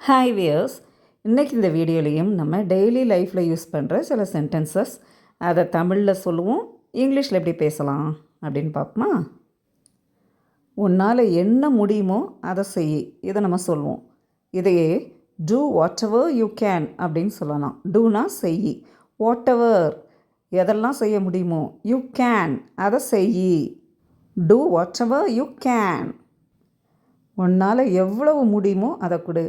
Hi wears, இன்றைக்கி இந்த வீடியோலையும் நம்ம டெய்லி லைஃப்பில் யூஸ் பண்ணுற சில சென்டென்சஸ் அதை தமிழில் சொல்லுவோம், இங்கிலீஷில் எப்படி பேசலாம் அப்படின்னு பார்ப்போமா. உன்னால் என்ன முடியுமோ அதை செய், இதை நம்ம சொல்லுவோம். இதையே do whatever you can அப்படின்னு சொல்லலாம். டூனா செய், வாட் எவர் எதெல்லாம் செய்ய முடியுமோ, யூ கேன் அதை செய். Do whatever you can. உன்னால் எவ்வளவு முடியுமோ அதை கொடு.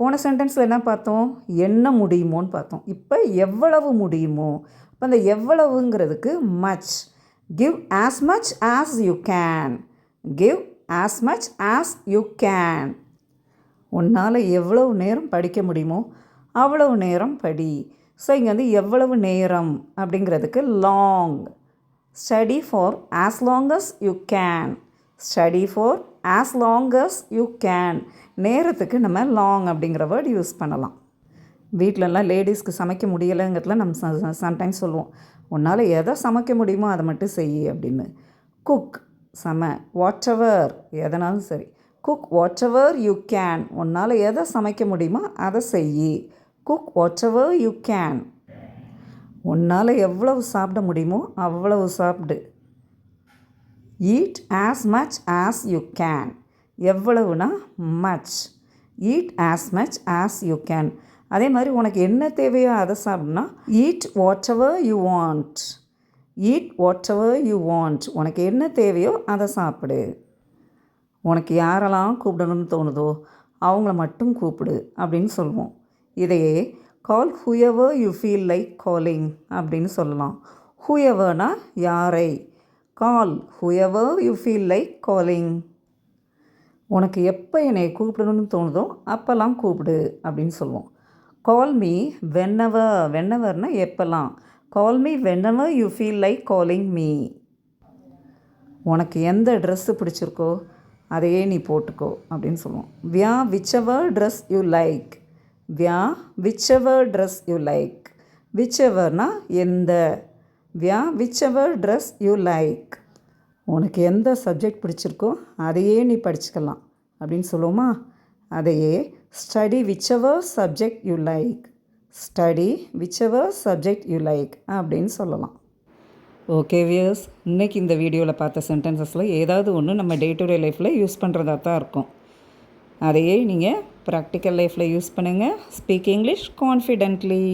போன சென்டென்ஸில் என்ன பார்த்தோம், என்ன முடியுமோன்னு பார்த்தோம். இப்போ எவ்வளவு முடியுமோ, இப்போ அந்த எவ்வளவுங்கிறதுக்கு much. Give as much as you can. Give as much as you can. உன்னால் எவ்வளவு நேரம் படிக்க முடியுமோ அவ்வளவு நேரம் படி. ஸோ இங்கே வந்து எவ்வளவு நேரம் அப்படிங்கிறதுக்கு long. Study for as long as you can. Study for as long as you can. நேரத்துக்கு நம்ம லாங் அப்படிங்கிற வேர்டு யூஸ் பண்ணலாம். வீட்டிலலாம் லேடிஸ்க்கு சமைக்க முடியலைங்கிறதுல நம்ம சம்டைம்ஸ் சொல்லுவோம், உன்னால் எதை சமைக்க முடியுமோ அதை மட்டும் செய் அப்படின்னு. குக் சம, வாட் எவர் எதனாலும் சரி. Cook whatever you can. உன்னால் எதை சமைக்க முடியுமோ அதை செய். Cook whatever you can. உன்னால் எவ்வளவு சாப்பிட முடியுமோ அவ்வளவு சாப்பிடு. Eat as much as you can. எவ்வளவுனா much. Eat as much as you can. அதே மாதிரி உனக்கு என்ன தேவையோ அதை சாப்பிட்னா eat whatever you want. Eat whatever you want. உனக்கு என்ன தேவையோ அதை சாப்பிடு. உனக்கு யாரெல்லாம் கூப்பிடணும்னு தோணுதோ அவங்கள மட்டும் கூப்பிடு அப்படின்னு சொல்லுவோம். இதையே call whoever you feel like calling அப்படின்னு சொல்லலாம். ஹூஎவர்னா யாரை, call whoever you feel like calling. உனக்கு எப்போ என்னை கூப்பிடணும்னு தோணுதோ அப்போல்லாம் கூப்பிடு அப்படின்னு சொல்லுவோம். கால் மீ வென்னவர். வென்னவர்னால் எப்போல்லாம். Call me whenever you feel like calling me. உனக்கு எந்த ட்ரெஸ்ஸு பிடிச்சிருக்கோ அதையே நீ போட்டுக்கோ அப்படின்னு சொல்லுவோம். Wear whichever dress you like. Wear whichever dress you like. விச் எவர்னால் எந்த. Wear whichever dress you like. உனக்கு எந்த சப்ஜெக்ட் பிடிச்சிருக்கோ அதையே நீ படிச்சுக்கலாம் அப்படின்னு சொல்லுவோமா. அதையே study which ever subject you like. Study which ever subject you like அப்படின்னு சொல்லலாம். ஓகே வியர்ஸ், இன்றைக்கி இந்த வீடியோவில் பார்த்த சென்டென்சஸில் ஏதாவது ஒன்று நம்ம டே டு டே லைஃப்பில் யூஸ் பண்ணுறதா தான் இருக்கும். அதையே நீங்கள் ப்ராக்டிக்கல் லைஃப்பில் யூஸ் பண்ணுங்கள். Speak English confidently.